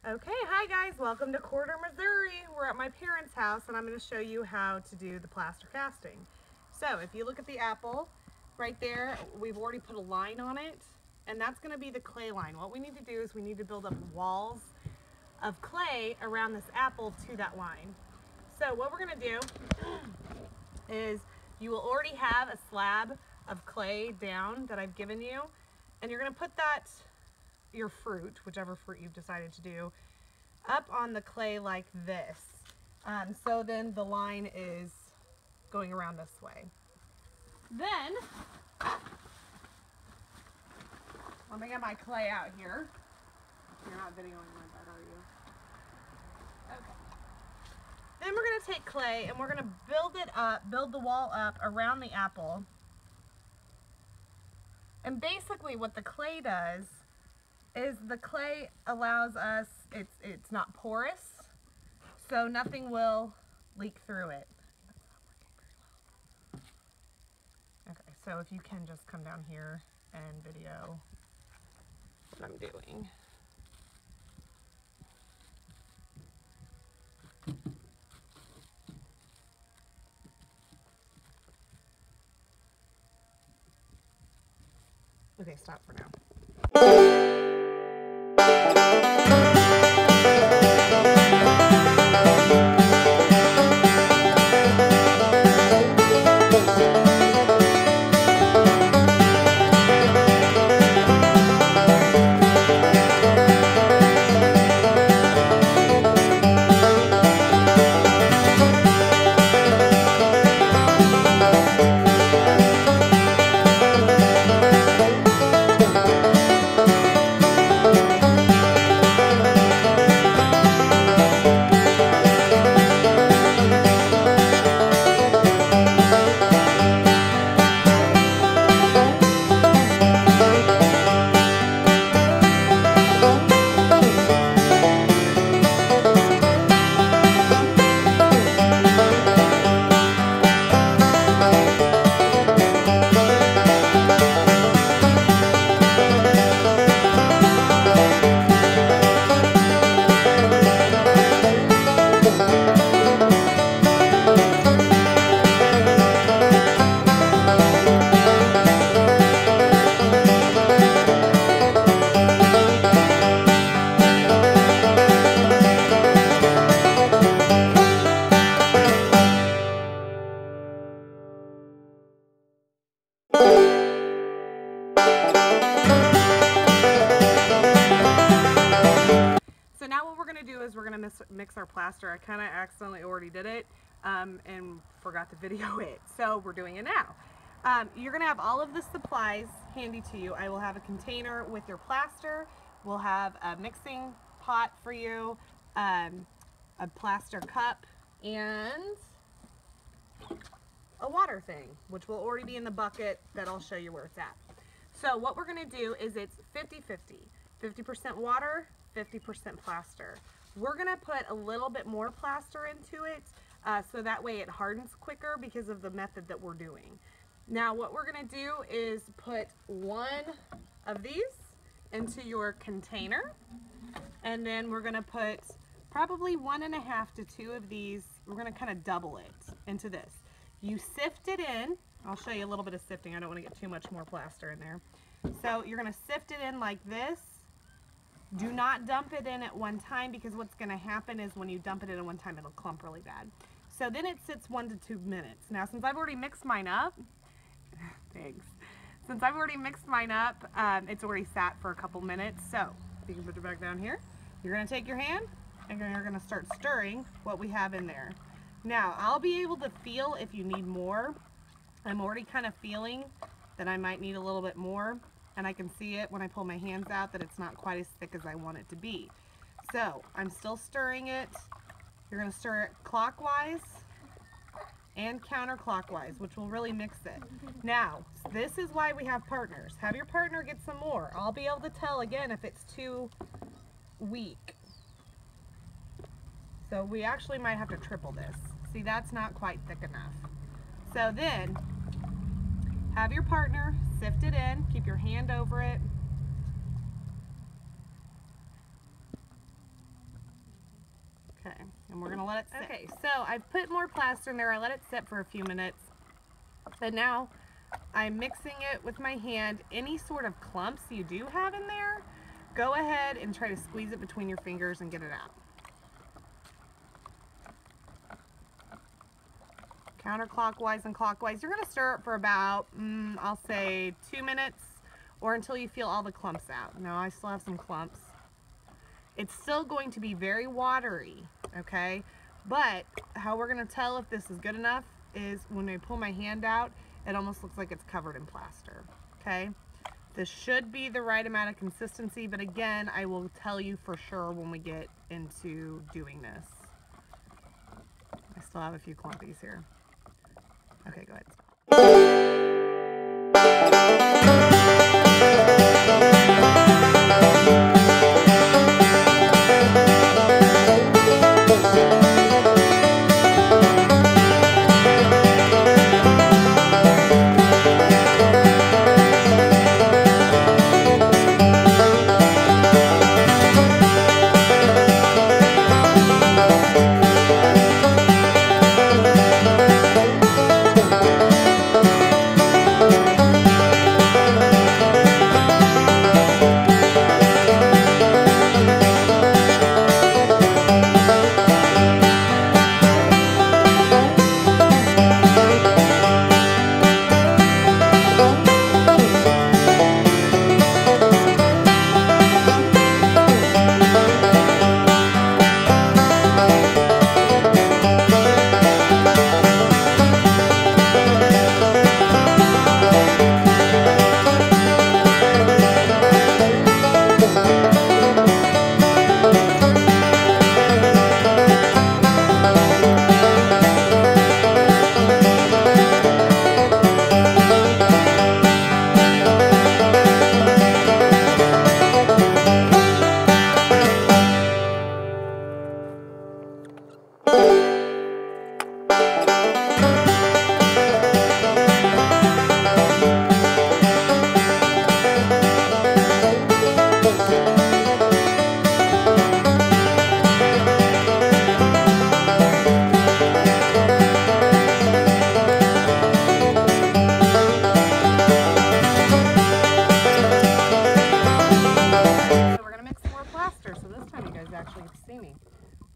Okay, hi guys, welcome to Corder, Missouri. We're at my parents' house and I'm going to show you how to do the plaster casting. So if you look at the apple right there, we've already put a line on it, and that's going to be the clay line. What we need to do is we need to build up walls of clay around this apple to that line. So what we're going to do is you will already have a slab of clay down that I've given you, and you're going to put that your fruit, whichever fruit you've decided to do, up on the clay like this. So then the line is going around this way. Then, let me get my clay out here. You're not videoing my butt, are you? Okay. Then we're going to take clay and we're going to build it up, build the wall up around the apple. And basically what the clay does is the clay allows us, it's not porous, so nothing will leak through it. That's not working very well. Okay, so if you can just come down here and video what I'm doing. Okay, stop for now. We're going to mix our plaster. I kind of accidentally already did it and forgot to video it, so we're doing it now. You're going to have all of the supplies handy to you. I will have a container with your plaster. We'll have a mixing pot for you, a plaster cup, and a water thing, which will already be in the bucket that I'll show you where it's at. So what we're going to do is it's 50-50. 50% water, 50% plaster. We're going to put a little bit more plaster into it so that way it hardens quicker because of the method that we're doing. Now what we're going to do is put one of these into your container, and then we're going to put probably 1.5 to 2 of these. We're going to kind of double it into this. You sift it in. I'll show you a little bit of sifting. I don't want to get too much more plaster in there. So you're going to sift it in like this. Do not dump it in at one time, because what's going to happen is when you dump it in at one time, it'll clump really bad. So then it sits 1 to 2 minutes. Now, since I've already mixed mine up, thanks. Since I've already mixed mine up, it's already sat for a couple minutes. So you can put it back down here. You're going to take your hand and you're going to start stirring what we have in there. Now, I'll be able to feel if you need more. I'm already kind of feeling that I might need a little bit more. And I can see it when I pull my hands out that it's not quite as thick as I want it to be. So I'm still stirring it. You're going to stir it clockwise and counterclockwise, which will really mix it. Now, this is why we have partners. Have your partner get some more. I'll be able to tell again if it's too weak. So we actually might have to triple this. See, that's not quite thick enough. So then, have your partner sift it in, keep your hand over it. And we're gonna let it sit. Okay, so I've put more plaster in there. I let it sit for a few minutes. But now I'm mixing it with my hand. Any sort of clumps you do have in there, go ahead and try to squeeze it between your fingers and get it out. Counterclockwise and clockwise. You're gonna stir it for about, I'll say 2 minutes, or until you feel all the clumps out. Now I still have some clumps. It's still going to be very watery, okay? But how we're gonna tell if this is good enough is when I pull my hand out, it almost looks like it's covered in plaster, okay? This should be the right amount of consistency, but again, I will tell you for sure when we get into doing this. I still have a few clumpies here. Okay, go ahead.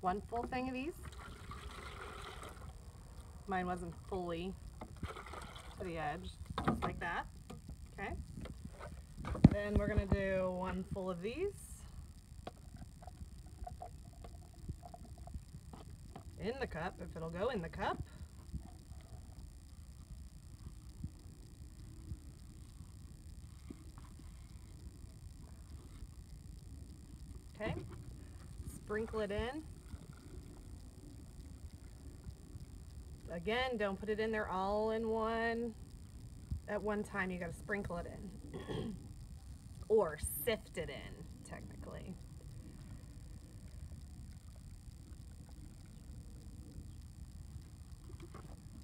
One full thing of these. Mine wasn't fully to the edge, just like that. Okay. Then we're gonna do one full of these. In the cup, if it'll go in the cup. Okay. Sprinkle it in. Again, don't put it in there all in one at one time. You got to sprinkle it in or sift it in, technically.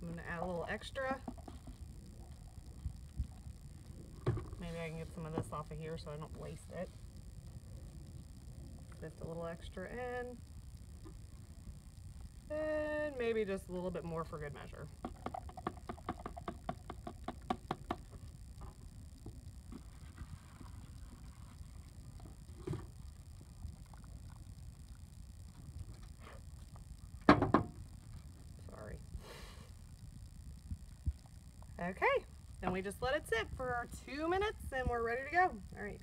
I'm going to add a little extra. Maybe I can get some of this off of here so I don't waste it. Sift a little extra in. And maybe just a little bit more for good measure. Sorry. Okay, then we just let it sit for 2 minutes and we're ready to go. All right.